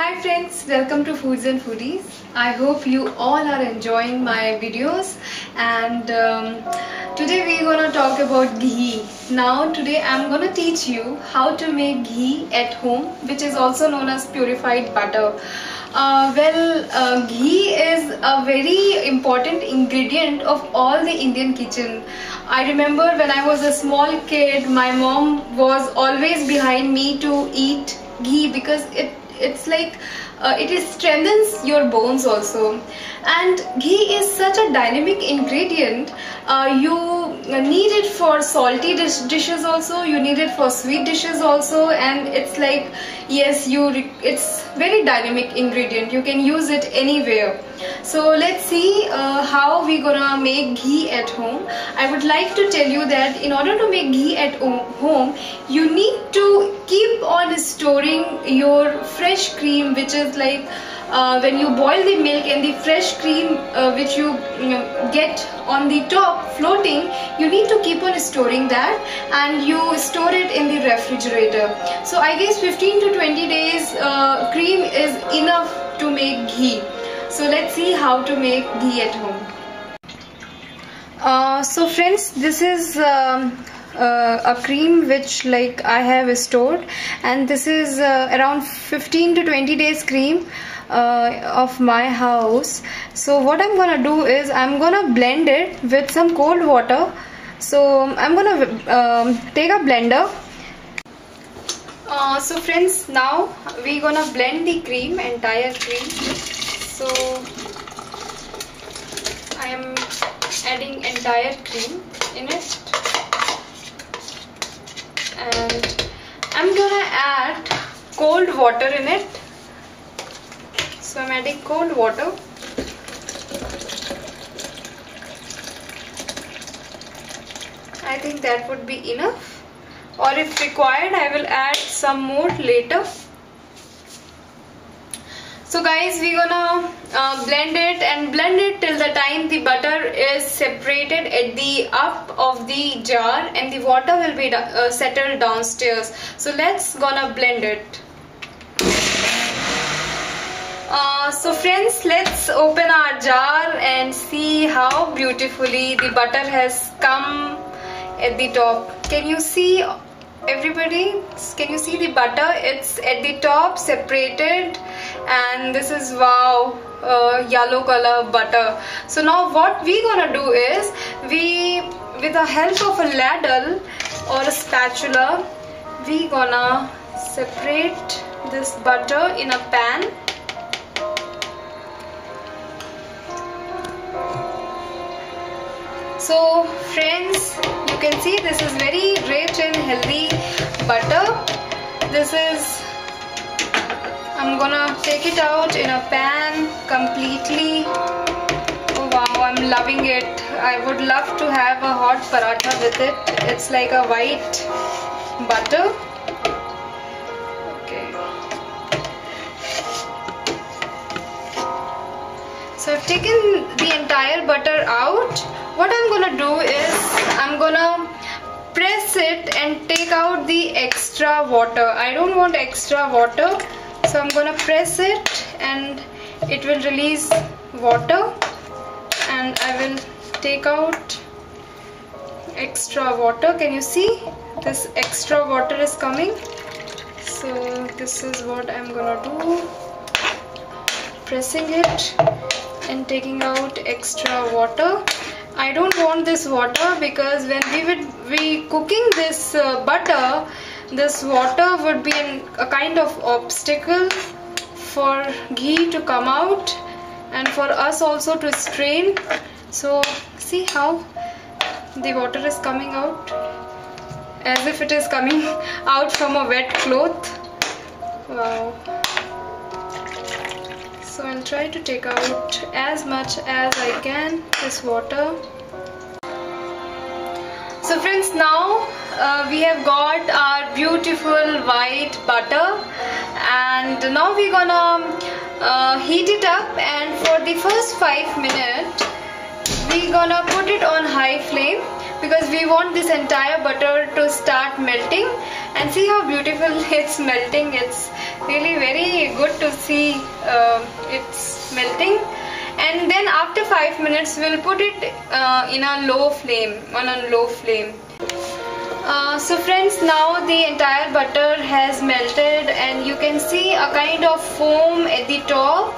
Hi friends, welcome to Foods and Foodies. I hope you all are enjoying my videos and today we're gonna talk about ghee. Now today I'm gonna teach you how to make ghee at home, which is also known as purified butter. Ghee is a very important ingredient of all the Indian kitchen. I remember when I was a small kid, my mom was always behind me to eat ghee because it's like it strengthens your bones also, and ghee is such a dynamic ingredient. You need it for salty dishes also, you need it for sweet dishes also, and it's like, yes, it's very dynamic ingredient, you can use it anywhere. So let's see how we gonna make ghee at home. I would like to tell you that in order to make ghee at home, you need to keep on storing your fresh cream, which is like when you boil the milk and the fresh cream which you get on the top floating, you need to keep on storing that, and you store it in the refrigerator. So I guess 15 to 20 days cream is enough to make ghee. So let's see how to make ghee at home. So friends, this is a cream which like I have stored, and this is around 15 to 20 days cream of my house. So what I'm gonna do is I'm gonna blend it with some cold water. So I'm gonna take a blender. So friends, now we're gonna blend the cream, entire cream. So I am adding entire cream in it, and I'm gonna add cold water in it. So I'm adding cold water. I think that would be enough, or if required I will add some more later. So guys, we're gonna blend it till the time the butter is separated at the up of the jar and the water will be settled downstairs. So let's gonna blend it. So friends, let's open our jar and see how beautifully the butter has come at the top. Can you see, everybody? Can you see the butter? It's at the top separated, and this is wow, yellow color butter. So now what we gonna do is, with the help of a ladle or a spatula, we gonna separate this butter in a pan. So friends, you can see this is very rich and healthy butter. This is, I'm gonna take it out in a pan completely. Oh wow, I'm loving it. I would love to have a hot paratha with it. It's like a white butter. Okay. So I've taken the entire butter out. What I'm gonna do is I'm gonna press it and take out the extra water. I don't want extra water, so I'm gonna press it and it will release water, and I will take out extra water. Can you see this extra water is coming? So this is what I'm gonna do, pressing it and taking out extra water. I don't want this water because when we would be cooking this butter, this water would be a kind of obstacle for ghee to come out and for us also to strain. So see how the water is coming out, as if it is coming out from a wet cloth. Wow. So I'll try to take out as much as I can this water. So friends, now we have got our beautiful white butter, and now we're gonna heat it up, and for the first 5 minutes we're gonna put it on high flame because we want this entire butter to start melting. And see how beautiful it's melting. It's Really very good to see it's melting. And then after 5 minutes we'll put it in a low flame, on a low flame. So friends, now the entire butter has melted and you can see a kind of foam at the top.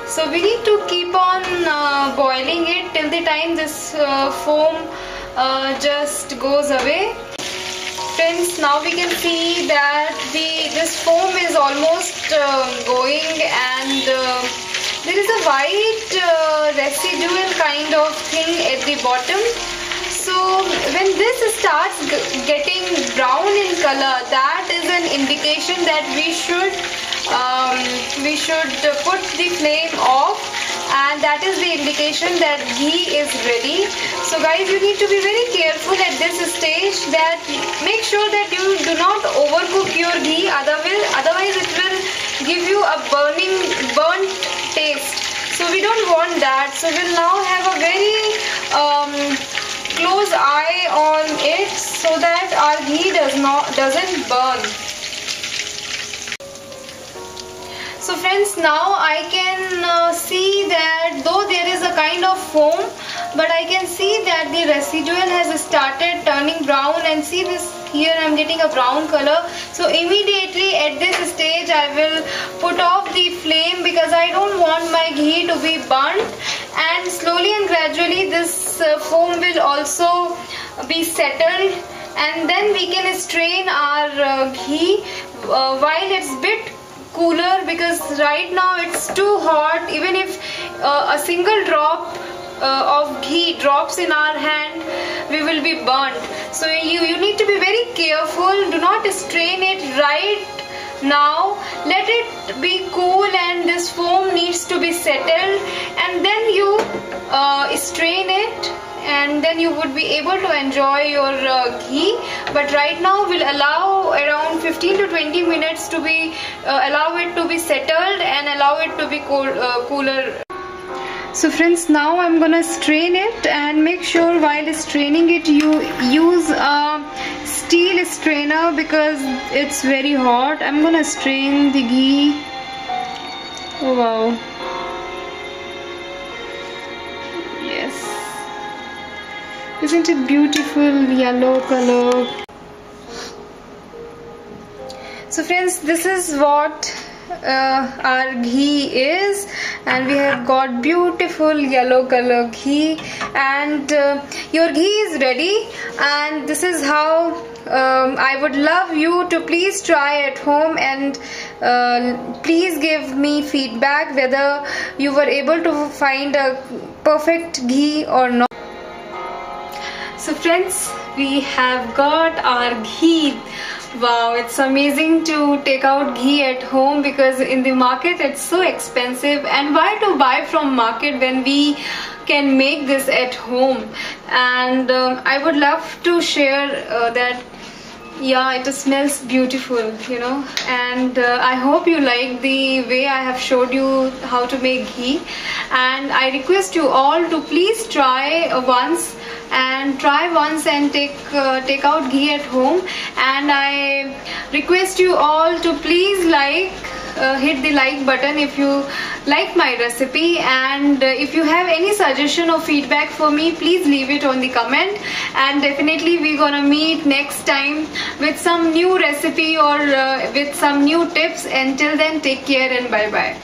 So we need to keep on boiling it till the time this foam just goes away. Friends, now we can see that this foam is almost going, and there is a white residual kind of thing at the bottom. So when this starts getting brown in color, that is an indication that we should put the flame off, and that is the indication that ghee is ready. So guys, you need to be very careful at this stage, that make sure that you do not overcook your ghee, otherwise it will give you a burnt taste. So we don't want that. So we'll now have a very close eye on it so that our ghee doesn't burn. So friends, now I can see that though there is a kind of foam, but I can see that the residual has started turning brown, and see this here, I'm getting a brown color. So immediately at this stage I will put off the flame, because I don't want my ghee to be burnt, and slowly and gradually this foam will also be settled, and then we can strain our ghee while it's bit cooler, because right now it's too hot. Even if a single drop of ghee drops in our hand, we will be burnt. So you need to be very careful. Do not strain it right now. Let it be cool, and this foam needs to be settled, and then you strain it, and then you would be able to enjoy your ghee. But right now we'll allow around 15 to 20 minutes to be allow it to be settled and allow it to be cooler. So friends, now I'm gonna strain it, and make sure while straining it you use a steel strainer, because it's very hot. I'm gonna strain the ghee. Oh wow. Isn't it beautiful yellow color? So friends, this is what our ghee is, and we have got beautiful yellow color ghee, and your ghee is ready. And this is how I would love you to please try at home, and please give me feedback whether you were able to find a perfect ghee or not. So friends, we have got our ghee. Wow, it's amazing to take out ghee at home, because in the market it's so expensive, and why to buy from market when we can make this at home? And I would love to share that. Yeah, it smells beautiful, you know, and I hope you like the way I have showed you how to make ghee, and I request you all to please try once and take out ghee at home. And I request you all to please hit the like button if you like my recipe, and if you have any suggestion or feedback for me, please leave it on the comment, and definitely we're gonna meet next time with some new recipe or with some new tips. Until then, take care and bye bye.